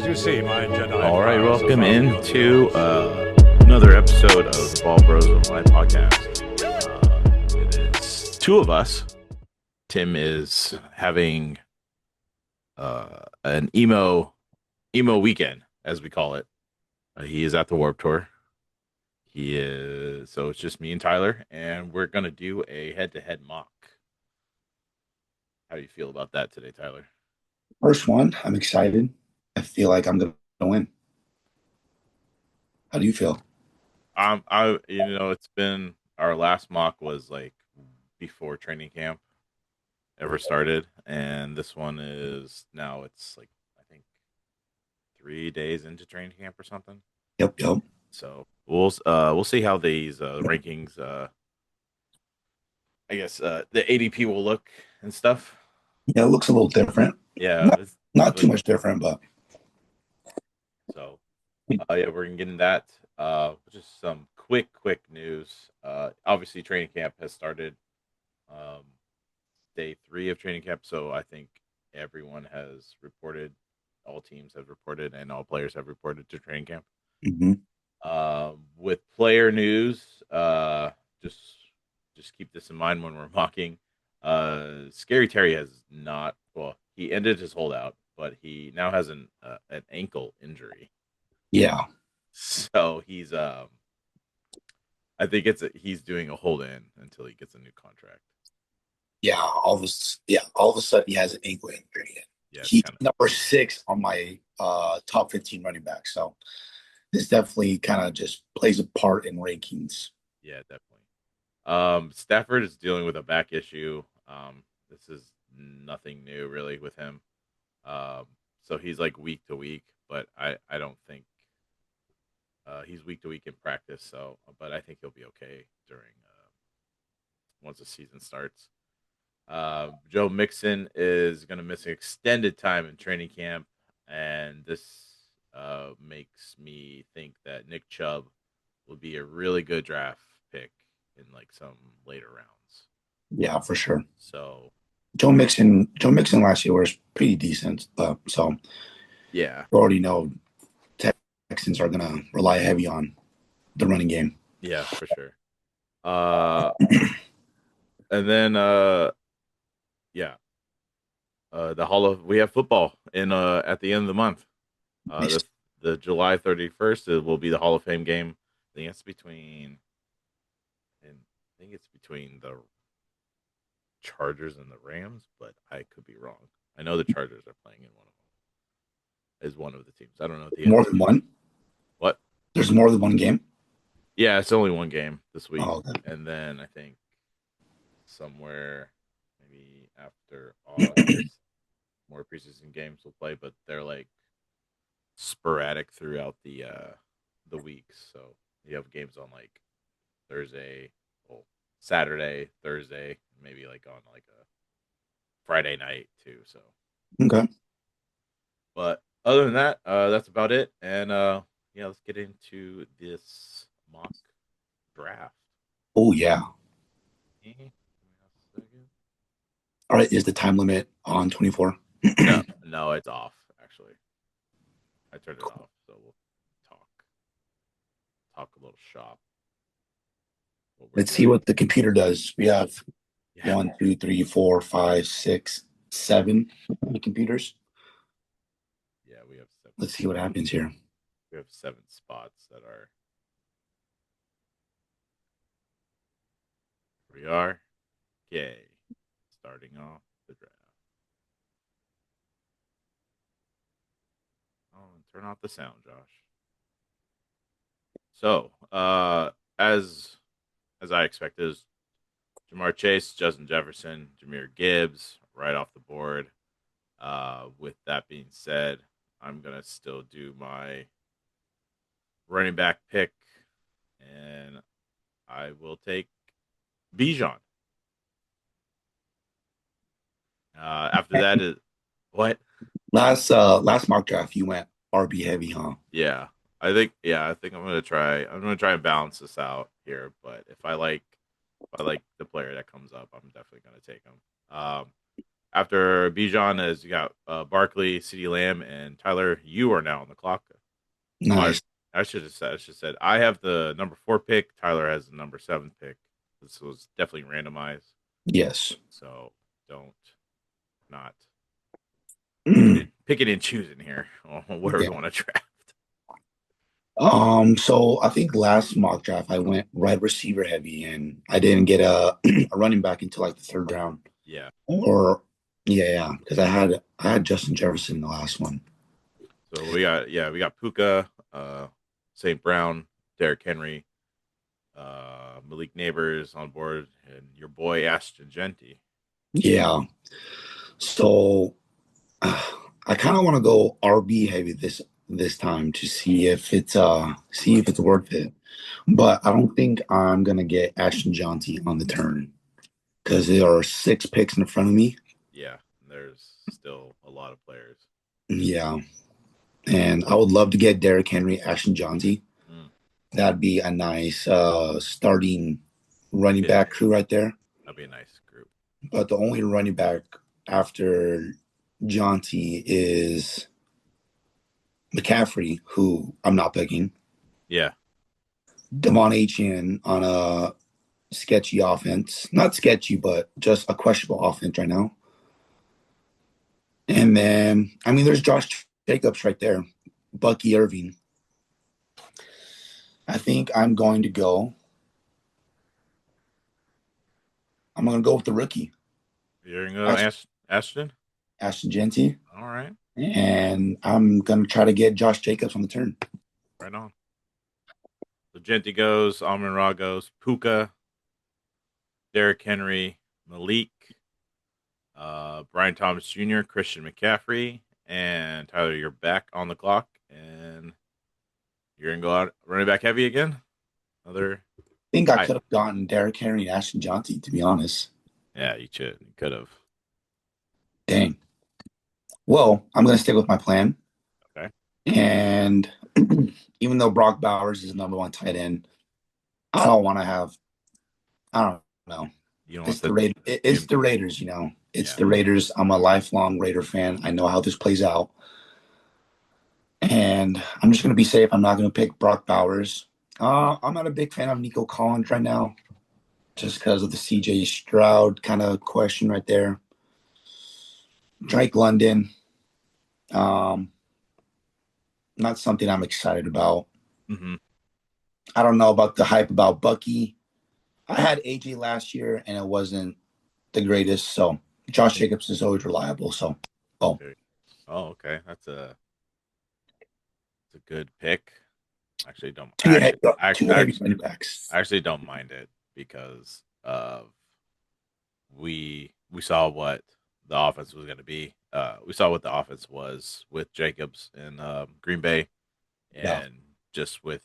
you see, my Jedi All right, trials welcome above into your another episode of the Ball Bros Online podcast. It is two of us. Tim is having an emo weekend, as we call it. He is at the Warp Tour. So it's just me and Tyler, and we're gonna do a head-to-head mock. How do you feel about that today, Tyler? First one, I'm excited. I feel like I'm gonna win. How do you feel? It's been our last mock was like before training camp ever started, and this one is now it's like I think 3 days into training camp or something. Yep. So we'll see how these rankings I guess the ADP will look and stuff. Yeah, it looks a little different. Yeah, Not too much different, but so yeah, we're gonna get in that. Just some quick news. Obviously training camp has started. Um, Day 3 of training camp, so I think everyone has reported. All teams have reported, and all players have reported to training camp. mhm. With player news, just keep this in mind when we're mocking. Scary Terry has not. Well, he ended his holdout, but he now has an ankle injury. Yeah, So he's I think he's doing a hold in until he gets a new contract. all of a sudden he has an ankle injury. Yeah, it's He's kind of number 6 on my top 15 running back. So this definitely kind of just plays a part in rankings. yeah, definitely. Stafford is dealing with a back issue. This is nothing new really with him. So he's like week to week, but I don't think he's week to week in practice. So, but I think he'll be okay during once the season starts. Joe Mixon is going to miss an extended time in training camp, and this makes me think that Nick Chubb will be a really good draft pick in like some later rounds. Yeah, for sure. So Joe Mixon last year was pretty decent. So yeah, you already know Texans are gonna rely heavy on the running game. yeah, for sure. Uh, and then yeah, we have football in at the end of the month. The July 31st it will be the Hall of Fame game. I think it's between the Chargers and the Rams, but I could be wrong. I know the Chargers are playing in one of the teams. I don't know the More other than team. one? What? There's more than one game? Yeah, it's only one game this week, Oh, okay. and then I think somewhere maybe after August, more preseason games will play, but they're like sporadic throughout the weeks. So you have games on like Thursday, well, Saturday, Thursday, maybe like on like a Friday night too. So, Okay. but other than that, that's about it. And yeah, let's get into this mock draft. Oh yeah. Give me a second. All right. Is the time limit on 24? No, it's off. Actually, I turned it off, so we'll talk a little shop. Let's see what the computer does. We have Yeah. 1, 2, 3, 4, 5, 6, 7 computers. Yeah, we have 7. Let's see what happens here. We have 7 spots that are. Here we are. Okay, starting off the draft. Oh, and turn off the sound, Josh. So, as I expected, is Jamar Chase, Justin Jefferson, Jameer Gibbs, right off the board. With that being said, I'm gonna still do my running back pick, and I will take Bijan. After that is what? Last mock draft, you went RB heavy, huh? Yeah, I think I'm gonna try. I'm gonna try and balance this out here. But if I like the player that comes up, I'm definitely gonna take him. after Bijan is you got Barkley, CeeDee Lamb, and Tyler. You are now on the clock. I Nice. I should have said I have the number 4 pick. Tyler has the number 7 pick. This was definitely randomized, Yes. so don't not Yeah. picking and choosing here on where we want to draft. So I think last mock draft I went wide receiver heavy and I didn't get a running back until like the third round. Yeah. Or yeah, because I had Justin Jefferson in the last one. So we got Puka, St. Brown, Derrick Henry, Malik Neighbors on board, and your boy Ashton Genty. Yeah. So I kind of want to go RB heavy this time to see if it's worth it. But I don't think I'm gonna get Ashton Jaunty on the turn because there are 6 picks in front of me. Yeah, there's still a lot of players. Yeah. And I would love to get Derrick Henry, Ashton Jaunty. Mm, That'd be a nice starting running yeah, back crew right there. that'd be a nice group. But the only running back after Jaunty is McCaffrey, who I'm not picking. Yeah, Devon Achane on a sketchy offense. Not sketchy, but just a questionable offense right now. And then, I mean, there's Josh Jacobs right there. Bucky Irving. I think I'm going to go with the rookie, you're gonna go Ash, Ashton. Ashton Genty. All right, And I'm going to try to get Josh Jacobs on the turn. right on. So Genty goes, Amon Ra goes, Puka, Derrick Henry, Malik, Brian Thomas Jr., Christian McCaffrey, and Tyler. You're back on the clock, and you're gonna go out running back heavy again. Another, I think I I could have gotten Derrick Henry and Ashton Genty, to be honest. yeah, you could have. Dang. Well, I'm going to stick with my plan. Okay, And even though Brock Bowers is the number one tight end, I don't want to have, I don't know. you don't want It's the the Raiders. It's Jim. the Raiders, you know. It's Yeah, the Raiders. I'm a lifelong Raider fan. I know how this plays out. And I'm just going to be safe. I'm not going to pick Brock Bowers. I'm not a big fan of Nico Collins right now, just because of the CJ Stroud kind of question right there. Drake London, um, not something I'm excited about. hmm I don't know about the hype about Bucky. I had AJ last year and it wasn't the greatest. So Josh Jacobs is always reliable. So, oh, Oh, okay, that's a good pick. Actually, don't two heavy, two heavy actually running backs. I actually don't mind it because we saw what the offense was going to be. We saw what the offense was with Jacobs in Green Bay, Yeah, and just with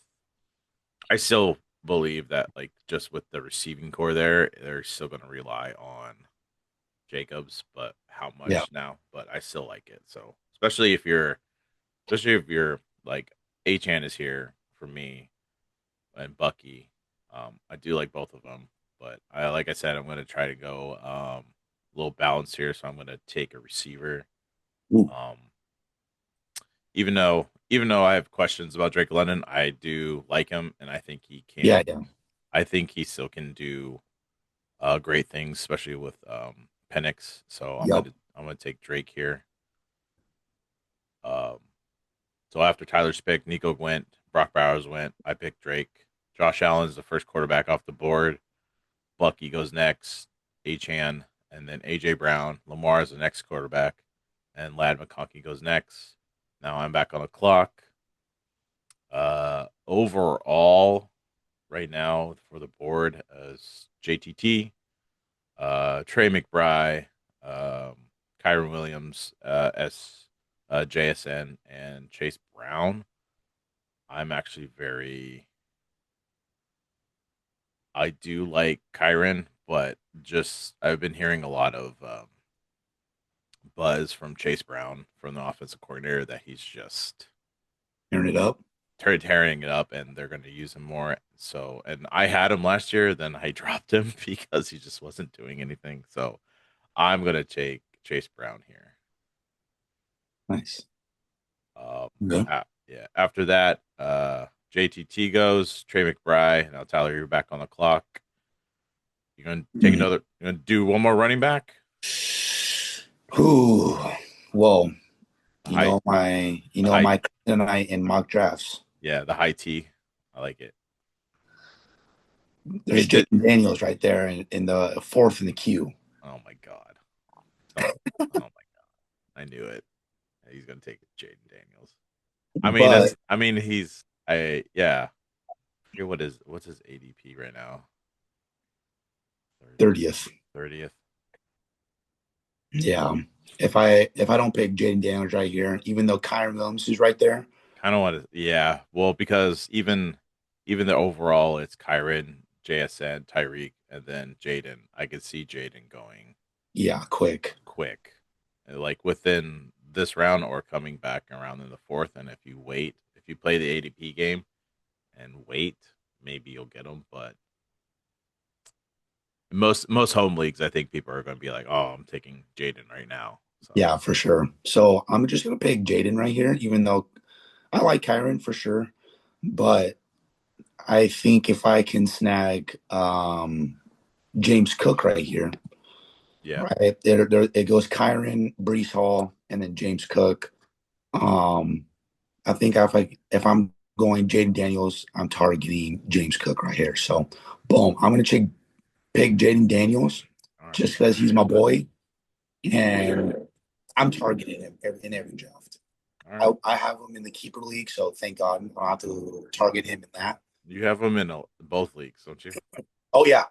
I still believe that like just with the receiving core there, they're still going to rely on Jacobs, but how yeah. much now? But I still like it. So especially if you're like Achan is here for me and Bucky. I do like both of them, but I like I said, I'm going to try to go a little balanced here, so I'm going to take a receiver. Ooh, Um, even though I have questions about Drake London, I do like him, and I think he yeah, can. yeah. I think he still can do great things, especially with Penix. So Yep. I'm gonna take Drake here. Um, so after Tyler's pick, Nico went, Brock Bowers went. I picked Drake. Josh Allen's the first quarterback off the board. Bucky goes next, Achan, and then AJ Brown. Lamar is the next quarterback, and Lad McConkey goes next. Now I'm back on the clock. Overall, right now for the board is JTT, Trey McBride, Kyron Williams, JSN, and Chase Brown. I'm actually very I do like Kyron, but just I've been hearing a lot of buzz from Chase Brown from the offensive coordinator that he's just Turn it up. tearing it up, and they're going to use him more. So, and I had him last year, then I dropped him because he just wasn't doing anything. So I'm gonna take Chase Brown here. Nice. Um, Okay. yeah. After that, JTT goes, Trey McBride. Now Tyler, you're back on the clock. You're gonna take Mm. another. You're gonna do one more running back. Whew. Whoa. The high, the high, My kryptonite in mock drafts. yeah, the high T. I like it. There's Wait, did Jaden Daniels right there in the fourth in the queue. oh my god. Don't. Oh my god. I knew it. He's gonna take Jaden Daniels. I mean, But he's I yeah. I forget what's his ADP right now. 30th. 30th. Yeah. If I don't pick Jaden Daniels right here, even though Kyron Williams is right there, Kind of want to, yeah. Well, because even the overall, it's Kyron, JSN, Tyreek, and then Jaden. I could see Jaden going yeah, quick. quick, like within this round or coming back around in the fourth. And if you play the ADP game and wait, maybe you'll get them. But most home leagues, I think people are going to be like, "Oh, I'm taking Jaden right now." So Yeah, for sure. So I'm just gonna pick Jaden right here, even though I like Kyron for sure. But I think if I can snag James Cook right here, yeah, right? It goes Kyron, Brees Hall, and then James Cook. Um, I think if I'm going Jaden Daniels, I'm targeting James Cook right here. So, boom, I'm gonna pick Jaden Daniels all right, just because he's my boy, and I'm targeting him in every draft. all right. I have him in the keeper league, so thank God I don't have to target him in that. You have them in both leagues, don't you? Oh yeah,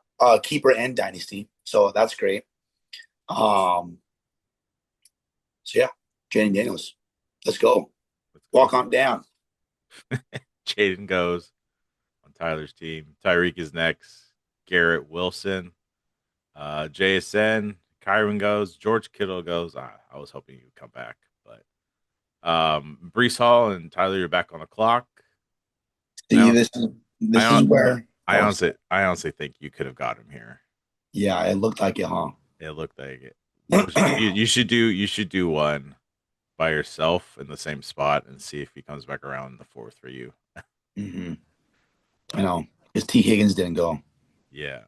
keeper and dynasty, so that's great. Um, so yeah, Jaden Daniels, let's go. Let's go. Walk on down. Jaden goes on Tyler's team. Tyreek is next. Garrett Wilson, JSN, Kyron goes. George Kittle goes. I was hoping he would come back, but Brees Hall and Tyler, you're back on the clock. I See, honestly, I, this is hon- where. Oh, I honestly think you could have got him here. yeah, it looked like it, huh? It looked like it. You should do one by yourself in the same spot and see if he comes back around in the fourth for you. Hmm. I But know because T Higgins didn't go. yeah.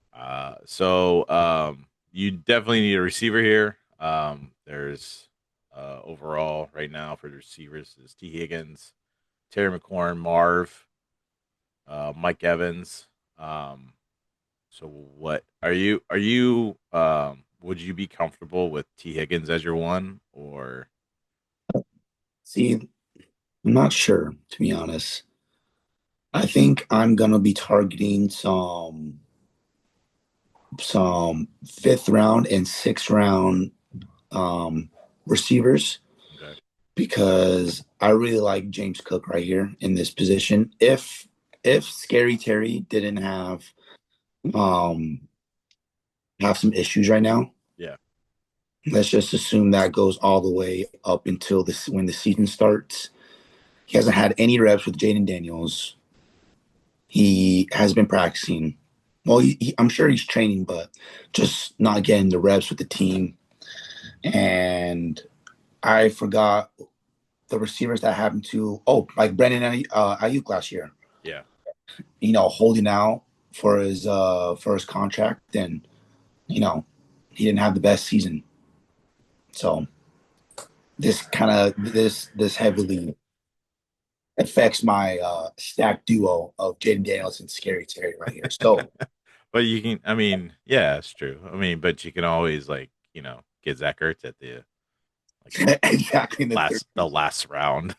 You definitely need a receiver here. There's overall right now for the receivers is T Higgins, Terry McLaurin, Marv, Mike Evans. Um, so what are you would you be comfortable with T Higgins as your one or See, I'm not sure to be honest. I think I'm gonna be targeting some fifth round and sixth round um, receivers okay? because I really like James Cook right here in this position. If Scary Terry didn't um, have some issues right now, Yeah. let's just assume that goes all the way up until this when the season starts. He hasn't had any reps with Jaden Daniels. He has been practicing. Well, I'm sure he's training, but just not getting the reps with the team. And I forgot the receivers that happened to like Brandon Ayuk last year. Yeah. Holding out for his contract, and he didn't have the best season. So this heavily affects my stack duo of Jaden Daniels and Scary Terry right here. So But you can, I mean, yeah, it's true. I mean, but you can always like, get Zach Ertz at the like exactly in the third. the last round.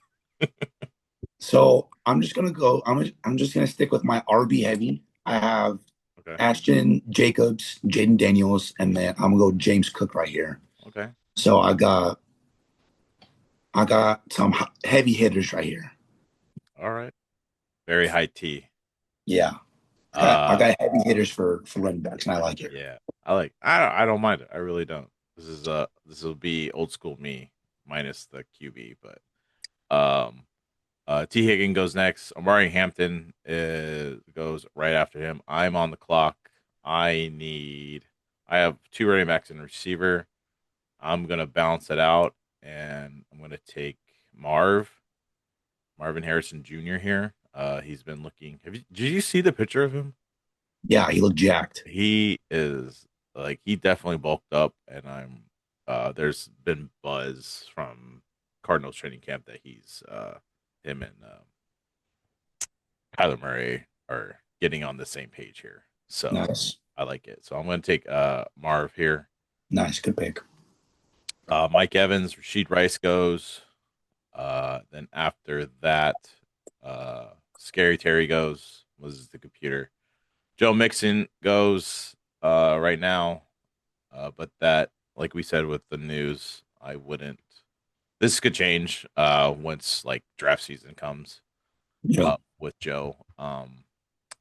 So I'm just gonna go. I'm just gonna stick with my RB heavy. I have Okay. Ashton Jacobs, Jaden Daniels, and then I'm gonna go James Cook right here. Okay. So I got some heavy hitters right here. All right. Very high T. Yeah, I Uh got heavy hitters for running backs, and I like it. yeah. I don't mind it. I really don't. This will be old school me minus the QB, but um T Higgin goes next. Amari Hampton goes right after him. I'm on the clock. I have two running backs and receiver. I'm gonna balance it out, and I'm gonna take Marvin Harrison Jr. here. He's been looking. Did you see the picture of him? Yeah, he looked jacked. He is he definitely bulked up, and there's been buzz from Cardinals training camp that him and Kyler Murray are getting on the same page here. So Nice. I like it. So I'm going to take Marv here. Nice. Good pick. Mike Evans, Rasheed Rice goes. Then after that, Scary Terry goes. Was the computer? Joe Mixon goes right now. But that, like we said with the news, I wouldn't. This could change once like draft season comes Yeah. with Joe.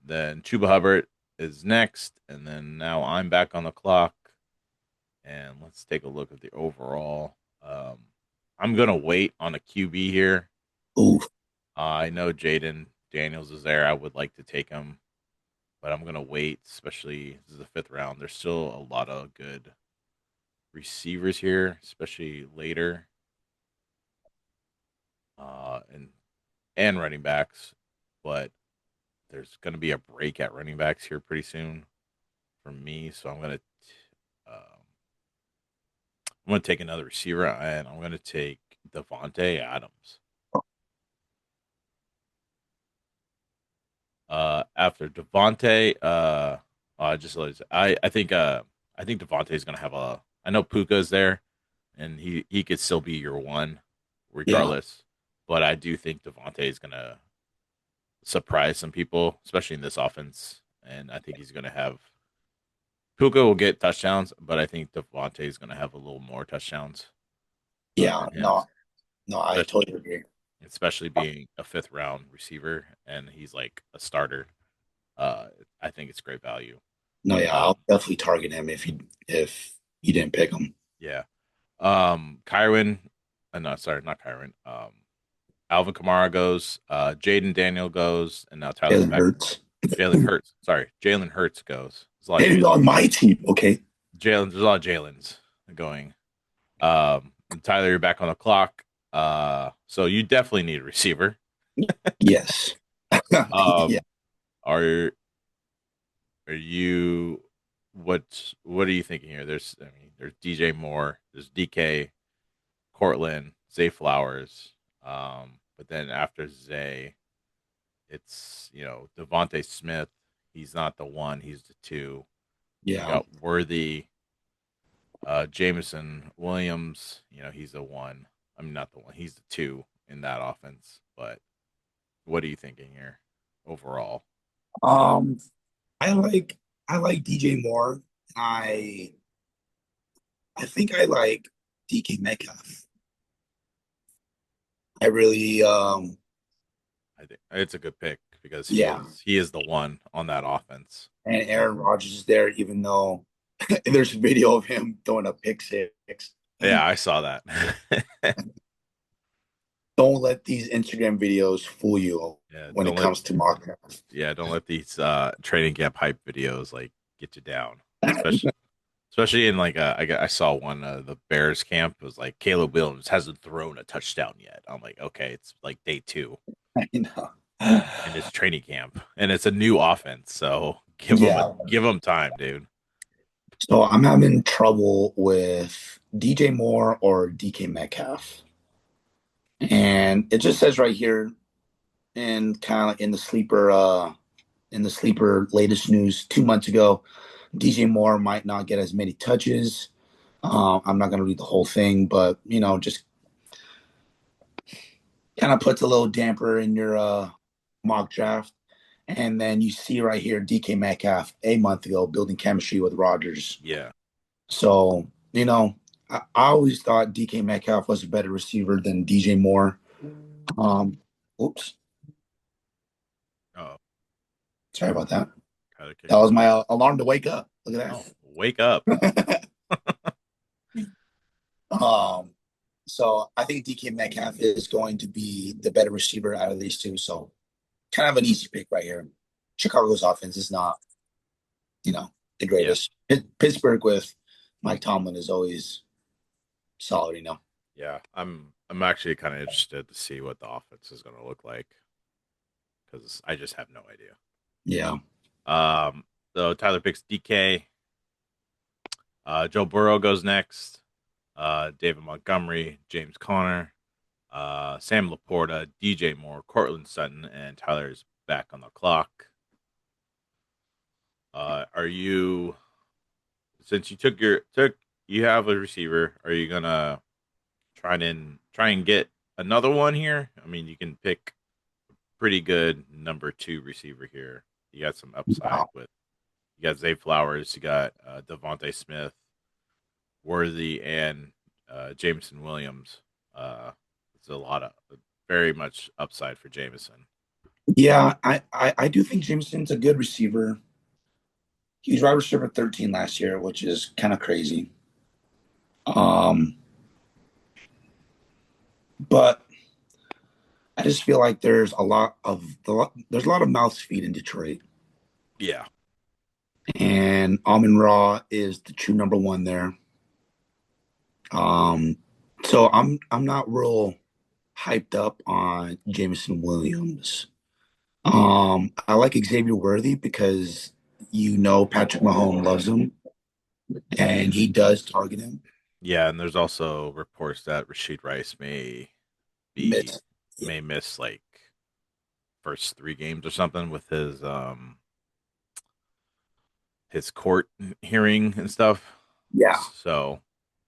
Then Chuba Hubbard is next, and then now I'm back on the clock. And let's take a look at the overall. I'm gonna wait on a QB here. Ooh. I know Jaden Daniels is there. I would like to take him, but I'm gonna wait. Especially this is the fifth round. There's still a lot of good receivers here, especially later, and running backs. But there's gonna be a break at running backs here pretty soon for me. So I'm gonna take another receiver, and I'm gonna take Devonte Adams. After Devonte, I just realized I think Devonte is gonna have a. I know Puka's there, and he could still be your one, Yeah. regardless. But I do think Devonte is gonna surprise some people, especially in this offense. And I think he's gonna have Puka will get touchdowns, but I think Devonte is gonna have a little more touchdowns Yeah. than him, No. No, I especially totally agree. especially being a fifth round receiver and he's like a starter. Uh, I think it's great value. No, yeah, Um, I'll definitely target him if you didn't pick him. yeah. Kyron, no, sorry, not Kyron. Alvin Kamara goes. Jaden Daniel goes, and now Tyler's Jalen back. Hurts. Jalen Hurts. Sorry, Jalen Hurts goes. There's a lot of And he's on my team. Okay. Jalen. There's a lot of Jalen's going. And Tyler, you're back on the clock. So you definitely need a receiver. Yes. Yeah. Um, are are you what are you thinking here? There's DJ Moore, there's DK, Cortland, Zay Flowers. But then after Zay, it's Devonte Smith. He's not the one, he's the two. You Yeah. got Worthy, Jameson Williams, he's the one. I mean not the one, he's the two in that offense. But what are you thinking here overall? Um, I like I like DJ Moore. I I think I like DK Metcalf. I really I think it's a good pick because he yeah. is he is the one on that offense. And So Aaron Rodgers is there, even though there's a video of him throwing a pick six. yeah, I saw that. Don't let these Instagram videos fool you Yeah, when it comes to mock draft. don't let these training camp hype videos like get you down. Especially in I saw one the Bears camp. It was like Caleb Williams hasn't thrown a touchdown yet. I'm like, okay, it's like day 2 I know. in his training camp, and it's a new offense, so Yeah. give him time, dude. So I'm having trouble with DJ Moore or DK Metcalf. And it just says right here and kind of in the sleeper latest news 2 months ago, DJ Moore might not get as many touches. I'm not going to read the whole thing, but just kind of puts a little damper in your mock draft. And then you see right here DK Metcalf a month ago building chemistry with Rodgers. Yeah. So I always thought DK Metcalf was a better receiver than DJ Moore. Um, oops, Oh, sorry about that. Tyler That kicked was him. my alarm to wake up. Look Oh, wake up. at that. So I think DK Metcalf is going to be the better receiver out of these two. So kind of an easy pick right here. Chicago's offense is not, the Yeah. greatest. Pittsburgh with Mike Tomlin is always solid. Yeah, I'm actually kind of interested to see what the offense is going to look like because I just have no idea. Yeah. Um, so Tyler picks DK. Joe Burrow goes next. David Montgomery, James Conner, Sam Laporta, DJ Moore, Cortland Sutton, and Tyler's back on the clock. Are you since you took you have a receiver? Are you gonna try and get another one here? I mean, you can pick pretty good number two receiver here. You got some upside Wow. with you got Zay Flowers, you got Devontae Smith, Worthy, and Jameson Williams. It's a lot of very much upside for Jameson. Yeah, I do think Jameson's a good receiver. He was wide receiver 13 last year, which is kind of crazy. Um, but I just feel like there's a lot of mouths to feed in Detroit, Yeah, and Amon Ra is the true number one there. Um, so I'm not real hyped up on Jameson Williams. I like Xavier Worthy because Patrick Mahomes loves him and he does target him. yeah, and there's also reports that Rasheed Rice be Miss. Yeah, may miss like first three games or something with his court hearing and stuff. yeah. So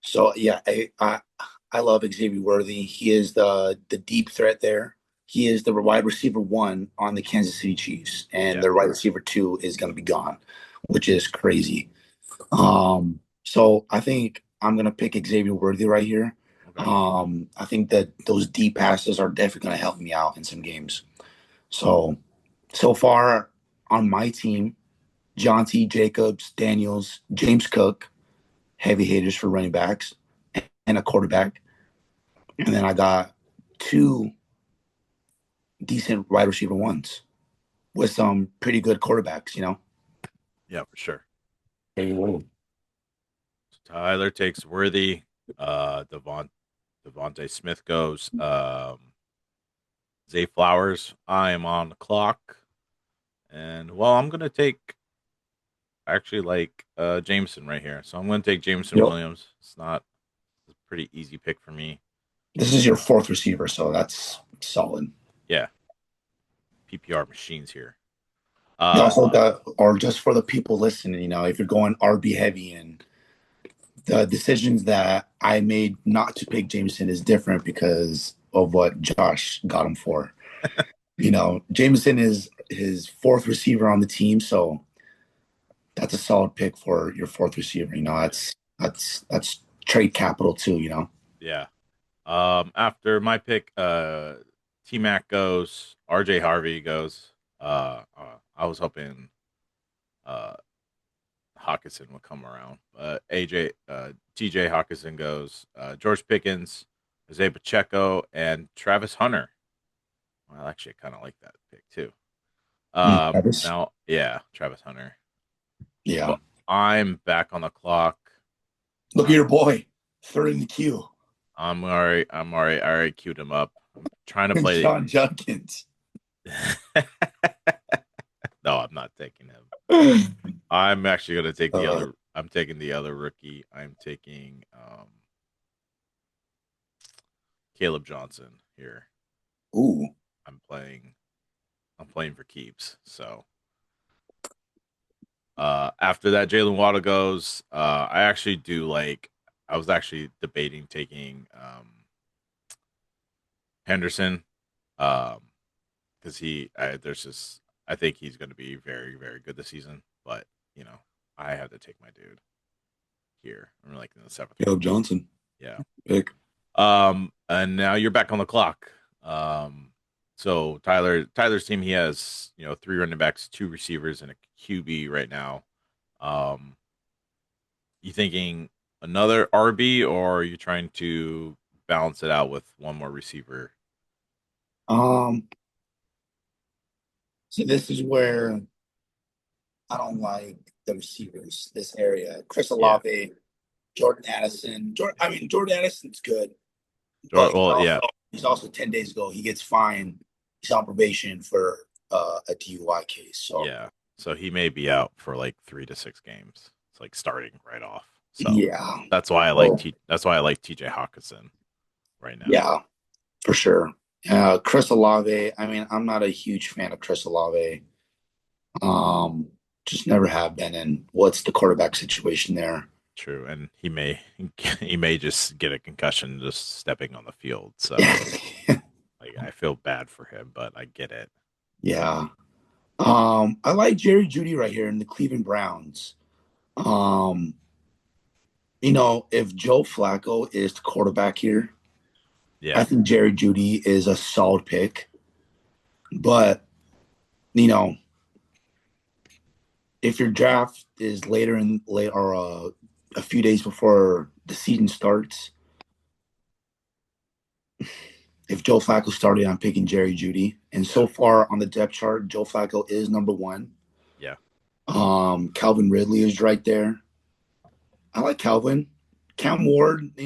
So yeah, I love Xavier Worthy. He is the deep threat there. He is the wide receiver one on the Kansas City Chiefs, and yeah, their wide receiver two is going to be gone, which is crazy. So I think I'm gonna pick Xavier Worthy right here. okay, I think that those deep passes are definitely gonna help me out in some games. So far on my team, John T. Jacobs, Daniels, James Cook, heavy hitters for running backs, and a quarterback. And then I got two decent wide receiver ones with some pretty good quarterbacks. yeah, for sure. Hey, whoa. So Tyler takes Worthy. Devontae Smith goes. Zay Flowers. I am on the clock, and well, I'm gonna take actually like Jameson right here. So I'm gonna take Jameson Yep. Williams. It's a pretty easy pick for me. This is your fourth receiver, so that's solid. Yeah, PPR machines here. You Uh, also got, or just for the people listening, if you're going RB heavy and the decisions that I made not to pick Jameson is different because of what Josh got him for. Jameson is his fourth receiver on the team, so that's a solid pick for your fourth receiver. That's trade capital too. yeah. After my pick, T Mac goes. RJ Harvey goes. I was hoping uh Hawkinson would come around. TJ Hawkinson goes. George Pickens, Jose Pacheco, and Travis Hunter. Well, actually, I kind of like that pick too. Travis. Now, yeah, Travis Hunter. Yeah. So I'm back on the clock. Look at I'm your boy, third in the queue. I'm already I already queued him up. I'm trying to play. John Judkins. No, I'm not taking him. I'm actually going to take the Uh, other. I'm taking the other rookie. I'm taking Caleb Johnson here. ooh, I'm playing. I'm playing for keeps. So after that, Jalen Waddle goes. I actually do like. I was actually debating taking Henderson, because there's just I think he's going to be very very good this season. But you know, I have to take my dude here. I'm like in the seventh Caleb round. Johnson Yeah. pick. And now you're back on the clock. So Tyler's team, he has three running backs, two receivers, and a QB right now. Um, you thinking another RB, or are you trying to balance it out with one more receiver? Um, so this is where I don't like the receivers. This area, Chris Yeah, Olave. Jordan Addison. I mean, Jordan Addison's good, but Well, yeah, he's also 10 days ago he gets fined. He's on probation for a DUI case. So yeah. So he may be out for like 3 to 6 games. It's like starting right off. So yeah, so that's why I like TJ Hawkinson right now. yeah, for sure. Chris Olave. I mean, I'm not a huge fan of Chris Olave. Um, just never have been. And what's the quarterback situation there? True, and he may just get a concussion just stepping on the field. So like I feel bad for him, but I get it. Yeah. I like Jerry Judy right here in the Cleveland Browns. Um, if Joe Flacco is the quarterback here, I Yeah, think Jerry Judy is a solid pick. But, you know, if your draft is later in late or a few days before the season starts, if Joe Flacco started, I'm picking Jerry Judy. And yeah, so far on the depth chart, Joe Flacco is number one. yeah, Calvin Ridley is right there. I like Calvin. Cam Ward, I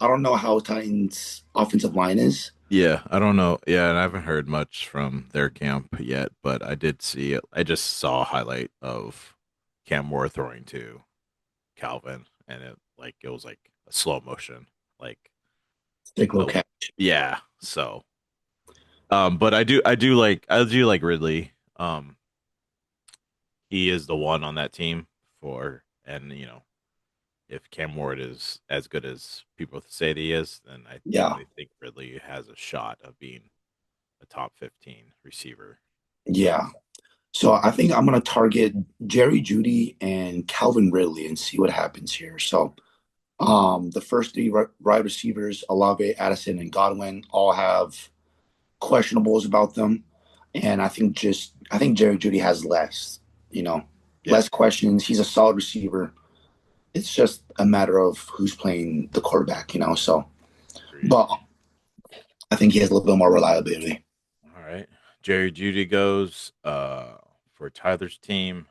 don't know how Titans offensive line is. yeah. I don't know. Yeah, and I haven't heard much from their camp yet, but I did see it. I just saw a highlight of Cam Moore throwing to Calvin, and it was like a slow motion, like Stick low the catch. yeah. So, but I do like Ridley. He is the one on that team for, and if Cam Ward is as good as people say that he is, then I Yeah. definitely think Ridley has a shot of being a top 15 receiver. Yeah. So I think I'm gonna target Jerry Judy and Calvin Ridley and see what happens here. So the first three wide receivers, Olave, Addison, and Godwin, all have questionables about them. And I think Jerry Judy has you know, Yeah, less questions. He's a solid receiver. It's just a matter of who's playing the quarterback. So, agreed. but I think he has a little bit more reliability. All right. Jerry Judy goes for Tyler's team.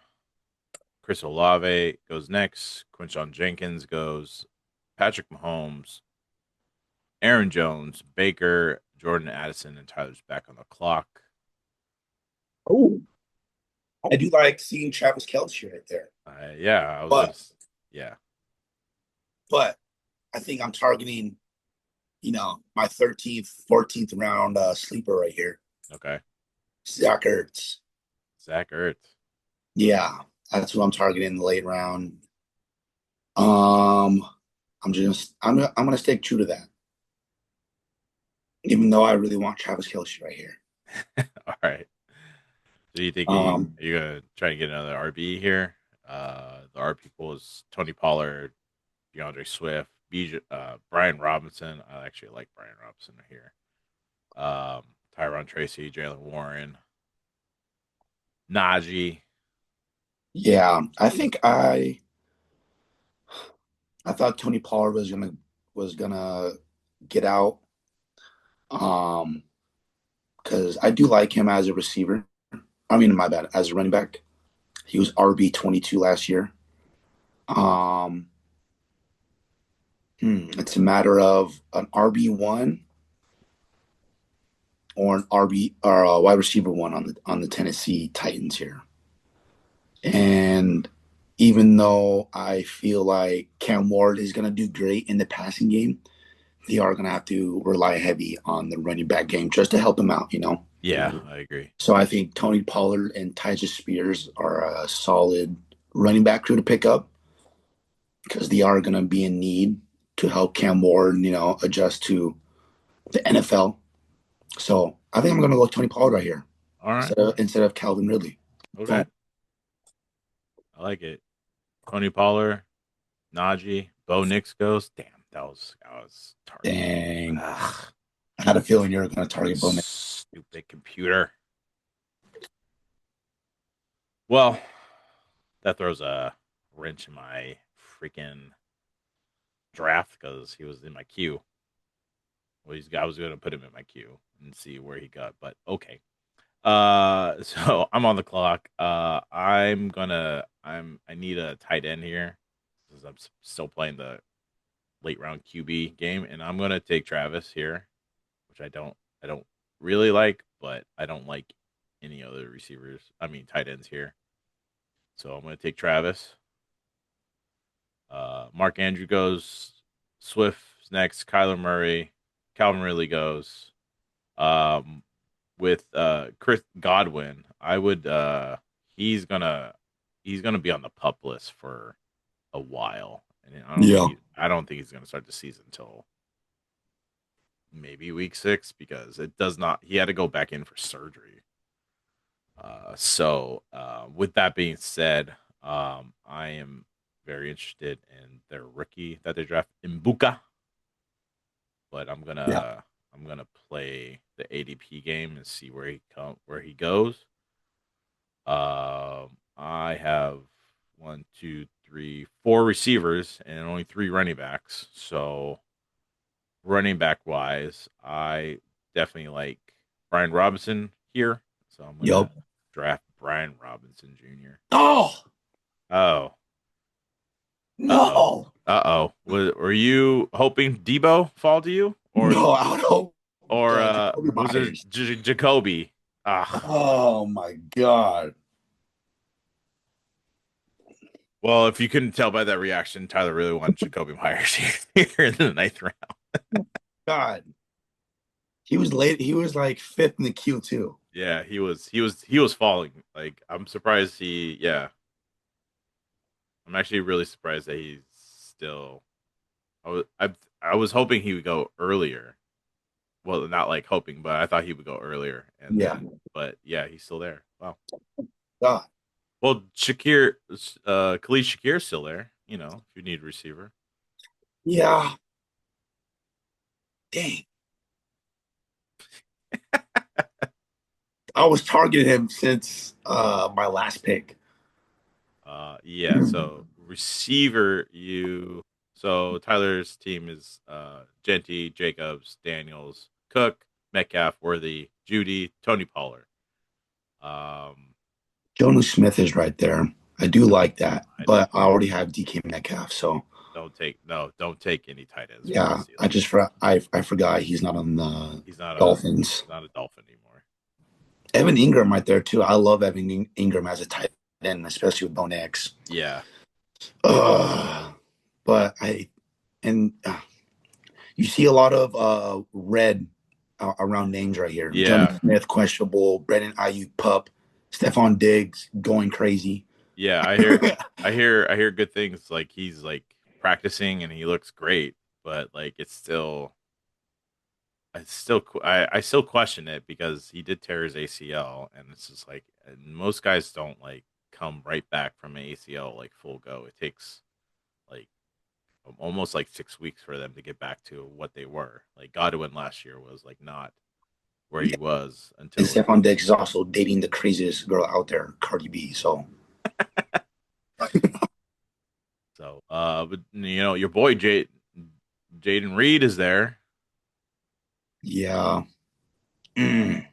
Chris Olave goes next. Quinshon Jenkins goes. Patrick Mahomes, Aaron Jones, Baker, Jordan Addison, and Tyler's back on the clock. Oh, I do like seeing Travis Kelce right there. Yeah, I was gonna. But Yeah. but I think I'm targeting, my 13th, 14th round sleeper right here. Okay. Zach Ertz. Zach Ertz. Yeah, that's who I'm targeting in the late round. Um, I'm gonna stick true to that, even though I really want Travis Kelce right here. All right. So you think Um, you're gonna try to get another RB here? The RB pool is Tony Pollard, DeAndre Swift, Brian Robinson. I actually like Brian Robinson here. Tyron Tracy, Jalen Warren, Najee. yeah, I thought Tony Pollard was gonna get out. Um, because I do like him as a receiver. I mean, my bad, as a running back. He was RB 22 last year. Um, it's a matter of an RB1 or an RB or a wide receiver one on the Tennessee Titans here. And even though I feel like Cam Ward is going to do great in the passing game, they are going to have to rely heavy on the running back game just to help him out. Yeah, I agree. So I think Tony Pollard and Tyjae Spears are a solid running back crew to pick up because they are going to be in need to help Cam Ward, adjust to the NFL. So I think I'm going to go Tony Pollard right here All right. instead of Calvin Ridley. Okay. Go. I like it. Tony Pollard, Najee, Bo Nix goes. Damn, that was targeted. Dang. Ugh, I had a feeling you were going to target Bowman. stupid computer. Well, that throws a wrench in my freaking draft because he was in my queue. Well, I was going to put him in my queue and see where he got, but okay. So I'm on the clock. I need a tight end here. because I'm still playing the late round QB game, and I'm gonna take Travis here, which I don't really like, but I don't like any other receivers. I mean tight ends here. So I'm gonna take Travis. Mark Andrew goes. Swift next. Kyler Murray. Calvin Ridley goes. Um, with Chris Godwin, I would he's gonna he's gonna be on the pup list for a while, and Yeah. I don't think he's gonna start the season until maybe week 6 because it does not. He had to go back in for surgery. With that being said, I am very interested in their rookie that they draft Mbuka, but Yeah. I'm gonna play the ADP game and see where he goes. I have one, two, three, four receivers and only three running backs. So running back wise, I definitely like Brian Robinson here. So I'm gonna Yup. draft Brian Robinson Jr. Oh Oh, uh oh, no, Were you hoping Debo fall to you, no! I would hope Jacoby was it Myers. Jacoby? Ah, Oh my God. well, if you couldn't tell by that reaction, Tyler really wanted Jacoby Myers here in the ninth round. God. He was late. He was like fifth in the queue too. Yeah, he was falling. Like I'm surprised I'm actually really surprised that he's still I was hoping he would go earlier. Well, not like hoping, but I thought he would go earlier and Yeah. then but yeah, he's still there. Wow. God. Well, Khalid Shakir's still there, if you need a receiver. Yeah. Dang. I was targeting him since my last pick. Yeah, so receiver so Tyler's team is Genty, Jacobs, Daniels, Cook, Metcalf, Worthy, Judy, Tony Pollard. Um Jonu Smith is right there. I do no, like that, I but I already have DK Metcalf, so don't take any tight ends from the yeah. Steelers. I forgot he's not on the Dolphins. He's not a Dolphin anymore. Evan Ingram right there too. I love Ingram as a tight end, especially with Bone X. Yeah. But and you see a lot of red around names right here. Yeah. Jonathan Smith questionable, Brandon Ayuk pup, Stephon Diggs going crazy. Yeah, I hear good things like he's like practicing and he looks great, but like I still question it because he did tear his ACL, and it's just like and most guys don't like come right back from an ACL like full go. It takes like almost like 6 weeks for them to get back to what they were. Like Godwin last year was like not where he Yeah. was And until Stephon Diggs is also dating the craziest girl out there, Cardi B. So but your boy Jaden Reed is there. yeah. Mm.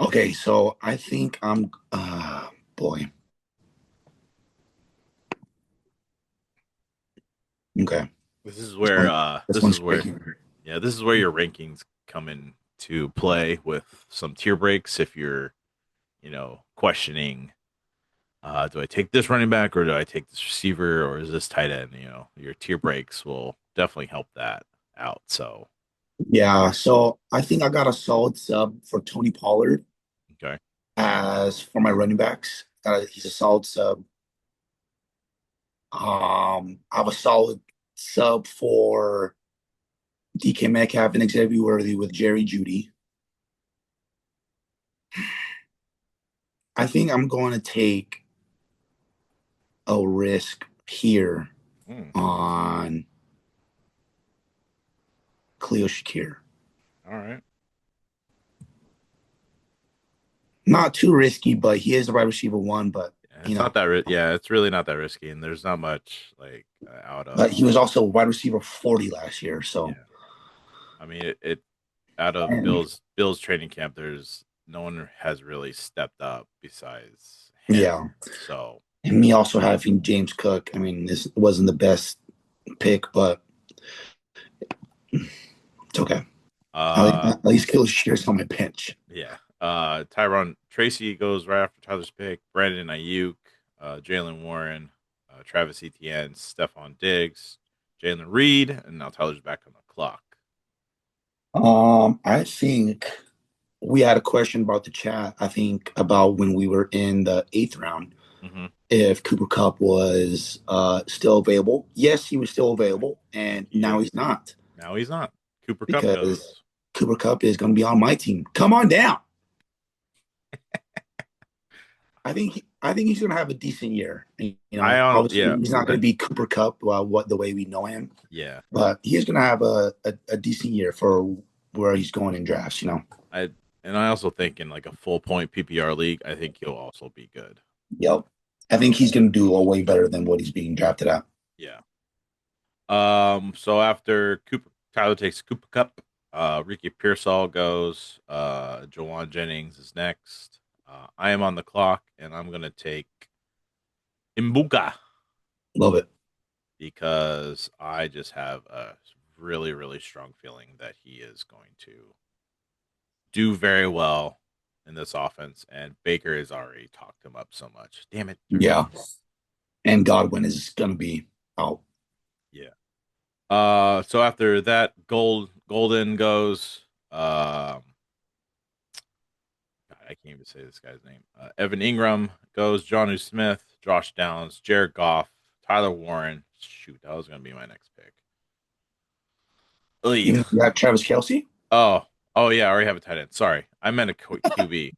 Okay, so I think I'm boy. Okay. This is This where one this one's tricky. this is where your rankings come into play with some tier breaks if you're, questioning do I take this running back or do I take this receiver or is this tight end? Your tier breaks will definitely help that out. So, Yeah, so I think I got a solid sub for Tony Pollard okay. as for my running backs. He's a solid sub. I have a solid sub for DK Metcalf and Xavier Worthy with Jerry Judy. I think I'm going to take a risk here Hmm. on Khalil Shakir. All right. Not too risky, but he is the wide receiver one. Yeah, it's not yeah, it's really not that risky and there's not much like out But of he was also wide receiver 40 last year. So yeah. I mean it out of and Bill's training camp, there's no one has really stepped up besides him. yeah, So And me also having James Cook. I mean, this wasn't the best pick, but it's okay. Uh, At least Kill shares on my bench. yeah. Tyron Tracy goes right after Tyler's pick. Brandon Ayuk, Jalen Warren, Travis Etienne, Stephon Diggs, Jalen Reed, and now Tyler's back on the clock. I think we had a question about the chat. I think about when we were in the eighth round, Hmm. if Cooper Cup was still available. Yes, he was still available, and He now is. he's not Now he's not. Cooper Cup because goes. Cooper Cup is going to be on my team. Come on down. I think he's going to have a decent year. I don't. Obviously Yeah. he's not going to be Cooper Cup what the way we know him, Yeah. but he is going to have a decent year for where he's going in drafts. I and I also think in like a full point PPR league, I think he'll also be good. Yep. I think So he's going to do a way better than what he's being drafted at. yeah. So after Cooper Tyler takes Cooper Cup, Ricky Pearsall goes, Jawan Jennings is next. I am on the clock and I'm gonna take Imbuka Love it. because I just have a really, really strong feeling that he is going to do very well in this offense, and Baker has already talked him up so much. Damn it, turn Yeah. it. And Godwin is going to be out. Yeah. So after that, Golden goes. God, I can't even say this guy's name. Evan Ingram goes. Jonnu Smith, Josh Downs, Jared Goff, Tyler Warren. Shoot, that was gonna be my next pick. Oy. You got Travis Kelsey? Oh, oh yeah, I already have a tight end. Sorry, I meant a QB.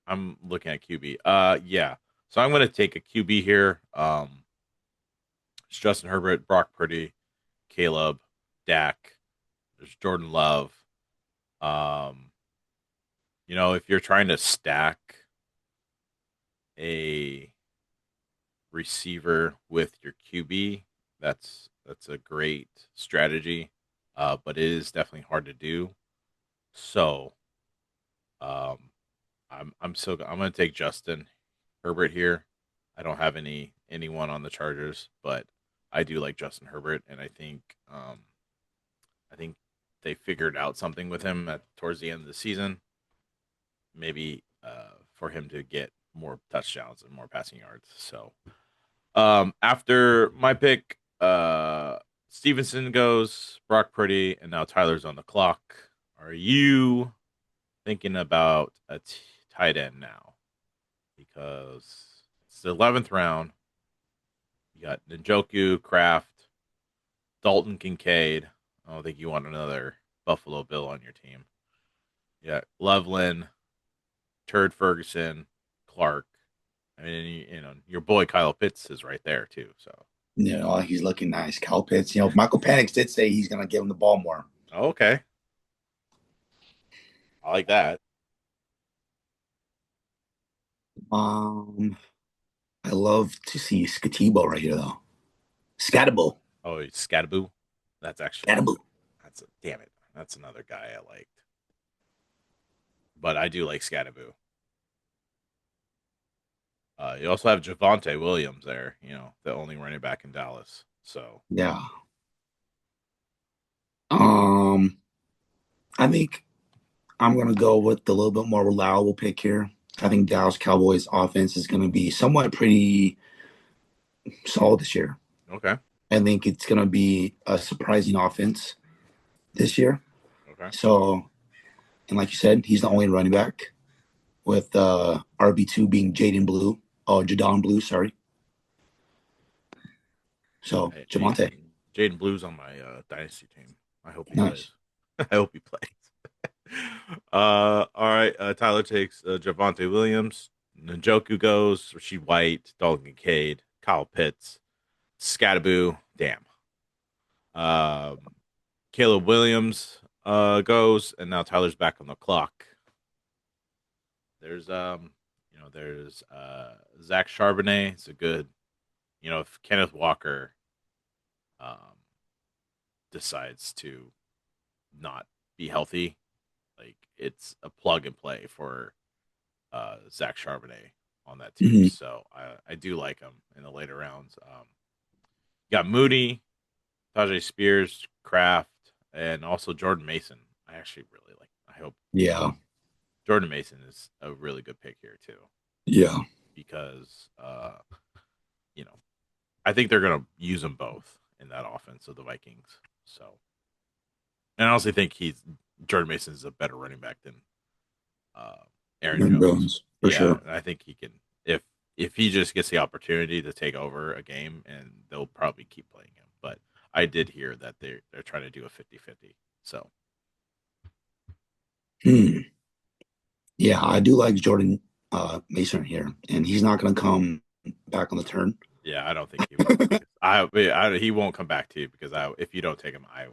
I'm looking at QB. Yeah. So I'm gonna take a QB here. It's Justin Herbert, Brock Purdy, Caleb, Dak. There's Jordan Love. Um, if you're trying to stack a receiver with your QB, that's a great strategy. But it is definitely hard to do. So, um, I'm gonna take Justin Herbert here. I don't have anyone on the Chargers, but I do like Justin Herbert, and I think they figured out something with him towards the end of the season. Maybe for him to get more touchdowns and more passing yards. So after my pick, Stevenson goes, Brock Purdy, and now Tyler's on the clock. Are you thinking about a tight end now? Because it's the 11th round. You got Njoku, Kraft, Dalton Kincaid. I don't think you want another Buffalo Bill on your team. Yeah, Loveland, Turd Ferguson, Clark. I mean, your boy Kyle Pitts is right there too. So, He's looking nice. Cal Pitts. Michael Penix did say he's going to give him the ball more. okay, I like that. Um, I love to see Skatibo right here, though. Scatable. Oh, Scadaboo. That's actually Scatable. damn it. That's another guy I liked, but I do like Scadaboo. You also have Javante Williams there. The only running back in Dallas. So Yeah. Um, I think I'm going to go with the little bit more reliable pick here. I think Dallas Cowboys offense is going to be somewhat pretty solid this year. okay, I think it's going to be a surprising offense this year. okay. So, and like you said, he's the only running back with RB2 being Jaden Blue. Oh, Jadon Blue, sorry. So, Hey, hey, Javante, Jaden Blue's on my dynasty team. I hope he plays. nice. I hope he plays. All right. Tyler takes Javante Williams. Njoku goes. Rasheed White, Dalton Kincaid, Kyle Pitts, Scattaboo. Damn. Um, Caleb Williams goes, and now Tyler's back on the clock. There's Zach Charbonnet. It's a good. If Kenneth Walker um decides to not be healthy, like it's a plug and play for Zach Charbonnet. on that team. Mhm. So I do like him in the later rounds. You got Moody, Tajay Spears, Kraft, and also Jordan Mason. I actually really like. I hope Yeah. Jordan Mason is a really good pick here too, Yeah. because you know I think they're gonna use them both in that offense of the Vikings. So, and I also think Jordan Mason is a better running back than uh, Aaron Aaron Jones. Jones, for Yeah, sure. and I think he can if he just gets the opportunity to take over a game, and they'll probably keep playing him. But I did hear that they're trying to do a 50-50. So Hmm. Yeah, I do like Jordan Mason here, and he's not going to come back on the turn. yeah, I don't think he will because he won't come back to you because I if you don't take him, I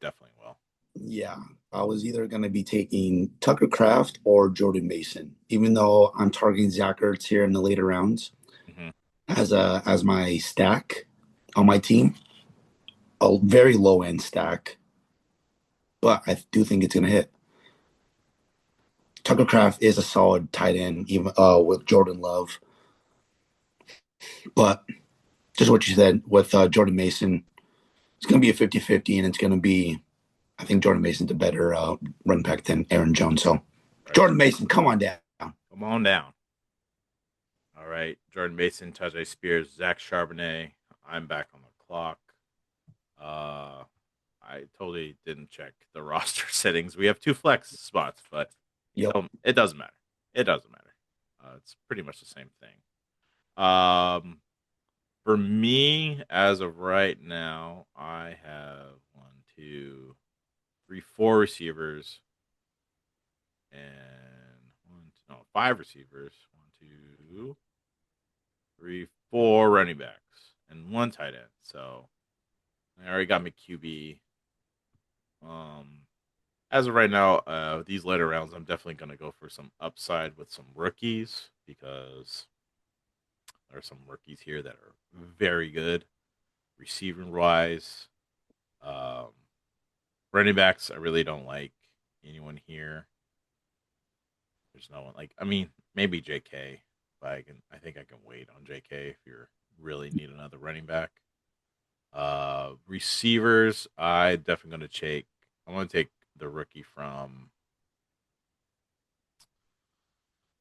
definitely will. Yeah, I was either going to be taking Tucker Craft or Jordan Mason, even though I'm targeting Zach Ertz here in the later rounds Hmm. as my stack on my team, a very low end stack, but I do think it's going to hit. Tucker Craft is a solid tight end, even with Jordan Love, but just what you said with Jordan Mason, it's going to be a 50-50, and it's going to be, I think Jordan Mason's a better run back than Aaron Jones. So Right, Jordan Mason, come on down. come on down. All right, Jordan Mason, Tajay Spears, Zach Charbonnet. I'm back on the clock. Uh, I totally didn't check the roster settings. We have two flex spots, but Yep. it doesn't matter. It doesn't matter. It's pretty much the same thing. Um, for me, as of right now, I have one, two, three, four receivers and five receivers. One, two, three, four running backs and one tight end. So I already got my QB. Um, as of right now, these later rounds, I'm definitely going to go for some upside with some rookies because there are some rookies here that are very good receiving wise. Um, running backs, I really don't like anyone here. There's no one like. I mean, maybe J.K., but I think I can wait on J.K. if you really need another running back. Receivers, I definitely going to take. I'm going to take the rookie from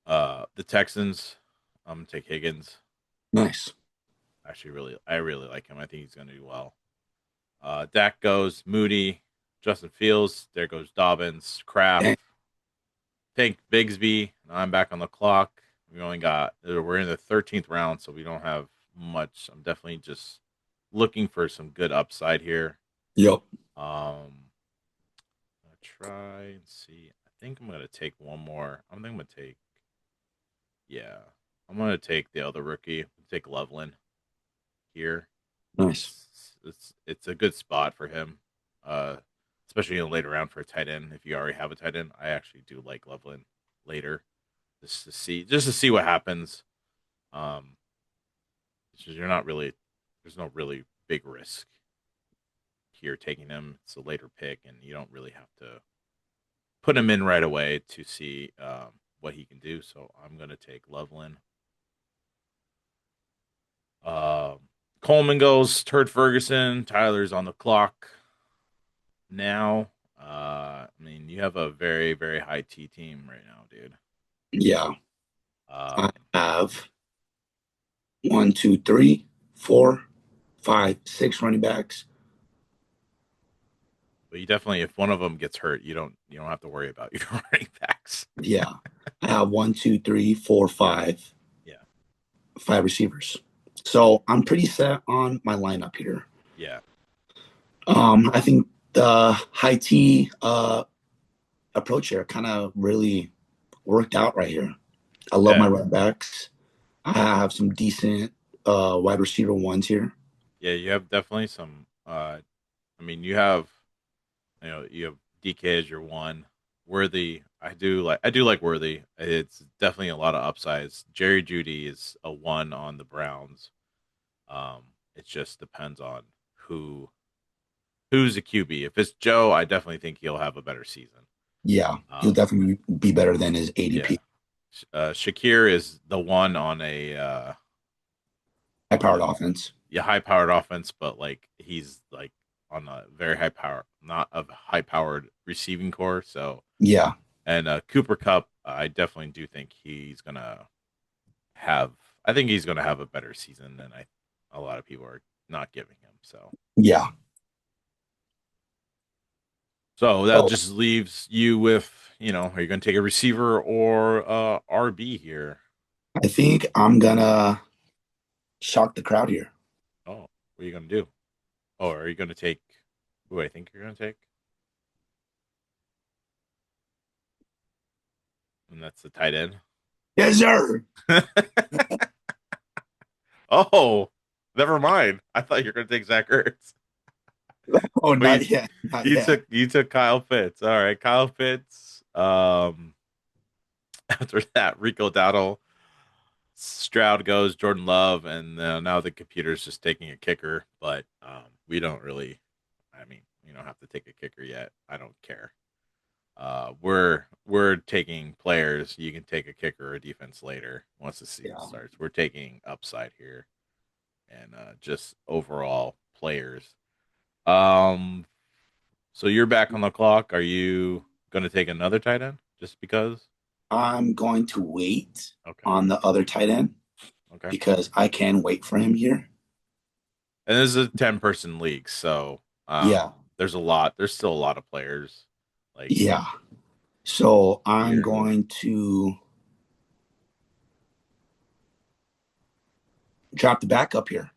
the Texans. I'm gonna take Higgins. Nice. I really like him. I think he's gonna do well. Dak goes Moody, Justin Fields. There goes Dobbins, Kraft. Dang. Think Bigsby. I'm back on the clock. We're in the 13th round, so we don't have much. I'm definitely just looking for some good upside here. Yep. I'll try and see. I think I'm gonna take one more. I think I'm gonna take. Yeah, I'm gonna take the other rookie. Take Loveland here. Nice. It's a good spot for him, uh, especially in the later round for a tight end. If you already have a tight end, I actually do like Loveland later just to see what happens. Um, you're not really there's no really big risk here taking him. It's a later pick, and you don't really have to put him in right away to see what he can do. So I'm gonna take Loveland. Um, Coleman goes. Turd Ferguson. Tyler's on the clock now. I mean, you have a very, very high T team right now, dude. Yeah. I Um, have one, two, three, four, five, six running backs. but you definitely, if one of them gets hurt, you don't have to worry about your running backs. Yeah. I have one, two, three, four, Yeah, five receivers. So I'm pretty set on my lineup here. yeah, I think the high T approach here kind of really worked out right here. I love my yeah, running backs. I have some decent wide receiver ones here. yeah. You have definitely some. I mean, you have DK as your one. Worthy, I do like Worthy. It's definitely a lot of upsides. Jerry Judy is a one on the Browns. Um, it just depends on who who's the QB. If it's Joe, I definitely think he'll have a better season. Yeah, he'll Um, definitely be better than his yeah, ADP. Shakir is the one on a High on powered a offense. yeah, high powered offense, but like he's like on a very high power, not a high powered receiving core. So Yeah, and Cooper Cup, I definitely do think he's gonna have. I think he's gonna have a better season than I a lot of people are not giving him. yeah. So that So just leaves you with are you gonna take a receiver or RB here? I think I'm gonna shock the crowd here. Oh, what are you gonna do? Oh, are you gonna take who I think you're gonna take? And that's the tight end. Yes, sir. Oh, never mind. I thought you were gonna take Zach Ertz. Oh, But not yet, not yet. you took Kyle Pitts. All right, Kyle Pitts. After that, Rico Dowdle, Stroud goes, Jordan Love, and now the computer's just taking a kicker. But we don't really. I mean, you don't have to take a kicker yet. I don't care. We're taking players. You can take a kicker or a defense later once the season Yeah. starts. We're taking upside here and just overall players. Um, so you're back on the clock. Are you going to take another tight end just because? I'm going to wait Okay, on the other tight end okay. because I can wait for him here. And this is a 10-person league, so Yeah, there's a lot. There's still a lot of players like yeah. So I'm here. going to drop the backup here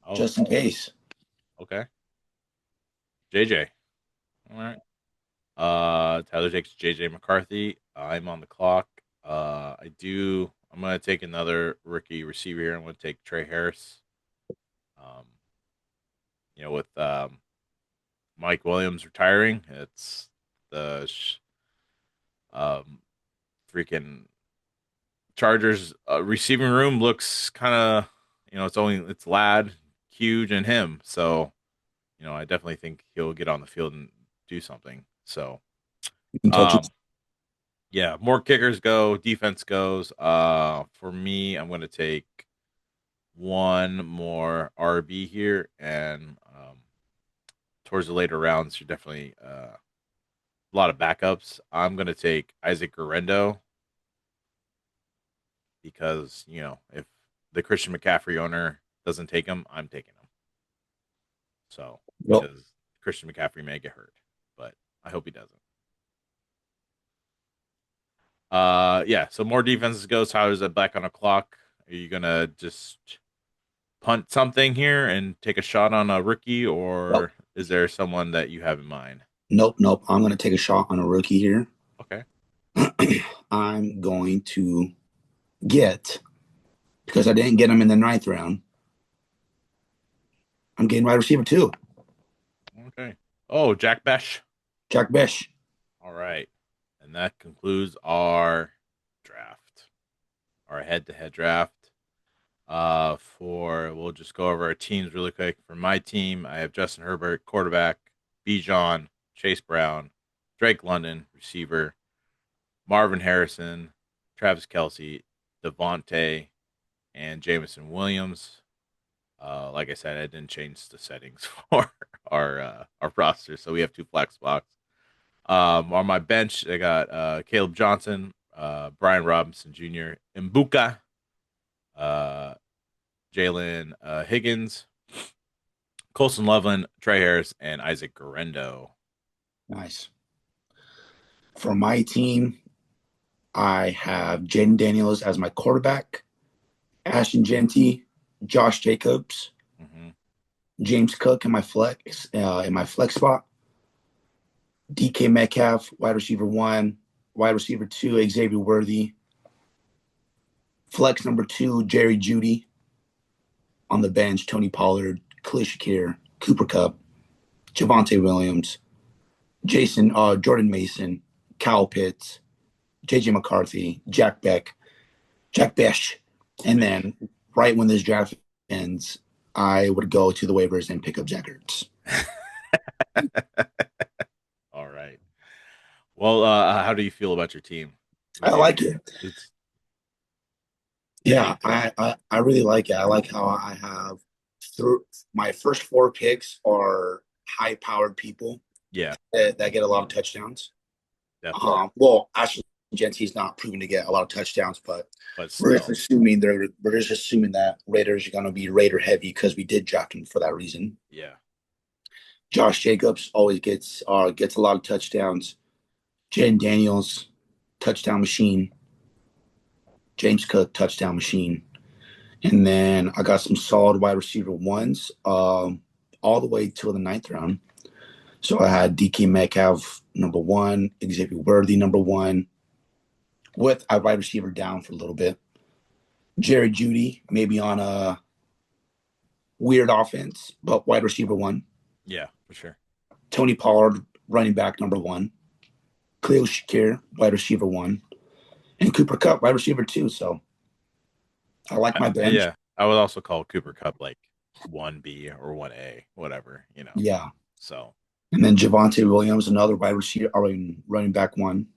Oh, just in case. okay. JJ. All right. Tyler takes JJ McCarthy. I'm on the clock. I'm gonna take another rookie receiver here. I'm gonna take Trey Harris. Um, with Mike Williams retiring, it's the um freaking Chargers receiving room looks kind of it's Lad, huge, and him. So I definitely think he'll get on the field and do something. So You can touch it. um, yeah, more kickers go, defense goes. For me, I'm going to take one more RB here, and towards the later rounds, you're definitely a lot of backups. I'm going to take Isaac Guerrero because if the Christian McCaffrey owner doesn't take him, I'm taking him. So Well, because Christian McCaffrey may get hurt, but I hope he doesn't. Yeah. So more defenses goes. How is it back on a clock? Are you gonna just punt something here and take a shot on a rookie, well, or is there someone that you have in mind? nope, nope. I'm going to take a shot on a rookie here. Okay. I'm going to get, because I didn't get him in the ninth round, I'm getting wide receiver too. Okay. Oh, Jack Besh. Jack Bish. All right. And that concludes our draft, our head-to-head draft. For we'll just go over our teams really quick. For my team, I have Justin Herbert, quarterback, Bijan, Chase Brown, Drake London, receiver, Marvin Harrison, Travis Kelsey, Devontae, and Jamison Williams. Like I said, I didn't change the settings for our roster, so we have two flex spots. On my bench, I got Caleb Johnson, Brian Robinson Jr., Mbuka, uh, Jalen Higgins, Colson Loveland, Trey Harris, and Isaac Guerrero. Nice. For my team, I have Jaden Daniels as my quarterback, Ashton Genty, Josh Jacobs, Mm-hmm. James Cook in my flex spot, DK Metcalf, wide receiver one, wide receiver two, Xavier Worthy, flex number two, Jerry Judy, on the bench, Tony Pollard, Khalil Shakir, Cooper Cup, Javante Williams, Jordan Mason, Kyle Pitts, JJ McCarthy, Jack Besh. And Bish. then right when this draft ends, I would go to the waivers and pick up Zach Ertz. All right. Well, how do you feel about your team? Would I you? like it. It's Yeah, I really like it. I like how I have through my first four picks are high powered people Yeah, that get a lot of touchdowns. definitely. Well, actually, Gentsy's not proven to get a lot of touchdowns, but But we're just still, assuming we're just assuming that Raiders are going to be Raider heavy because we did draft him for that reason. yeah. Josh Jacobs always gets a lot of touchdowns. Jen Daniels, touchdown machine. James Cook, touchdown machine. And then I got some solid wide receiver ones all the way till the ninth round. So I had DK Metcalf number one, Xavier Worthy number one, with a wide receiver down for a little bit. Jerry Judy, maybe on a weird offense, but wide receiver one. Yeah, for sure. Tony Pollard, running back number one. Khalil Shakir, wide receiver one. And Cooper Cup, wide receiver two. So I like my bench. Yeah, I would also call Cooper Cup like 1B or 1A, whatever, Yeah. So, And then Javante Williams, another wide receiver, running back one.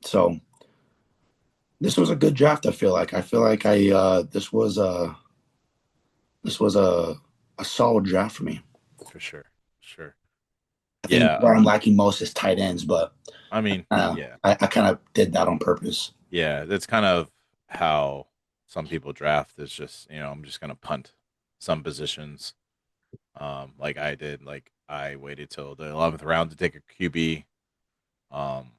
So this was a good draft. I feel like I this was a solid draft for me. for sure. Sure. I think Yeah, where I'm lacking most is tight ends, but I mean, yeah. I kind of did that on purpose. Yeah, that's kind of how some people draft. Is just, I'm just gonna punt some positions. Like I did. Like I waited till the 11th round to take a QB. Um,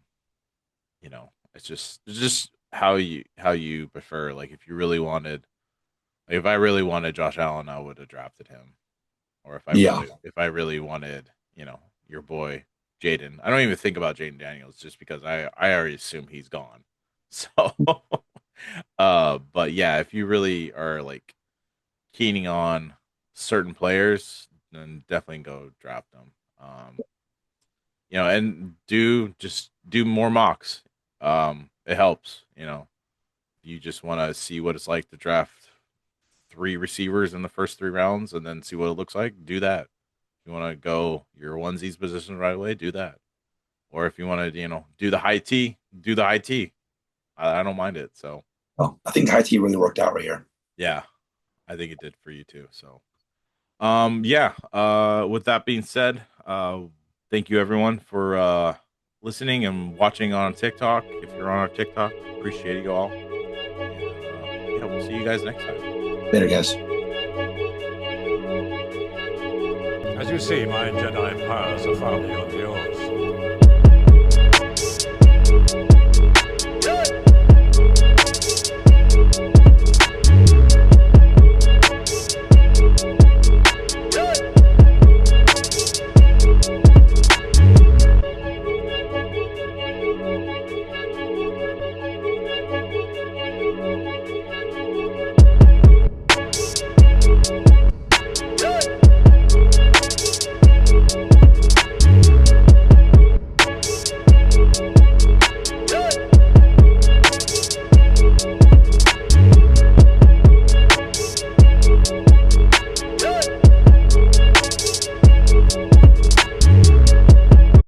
it's just how you prefer. Like if you really wanted, like if I really wanted Josh Allen, I would have drafted him. Or if I Yeah. really wanted, your boy Jaden. I don't even think about Jaden Daniels just because I already assume he's gone. So, but yeah, if you really are like keening on certain players, then definitely go draft them. And do more mocks. It helps. You just want to see what it's like to draft three receivers in the first three rounds and then see what it looks like. Do that. If you want to go your onesies position right away, do that. Or if you want to, do the high T, do the high T. I don't mind it. So Well, I think IT really worked out right here. yeah, I think it did for you too. So yeah. With that being said, thank you everyone for listening and watching on TikTok. If you're on our TikTok, appreciate you all. And yeah, we'll see you guys next time. Later, guys. As you see, my Jedi powers are far beyond yours.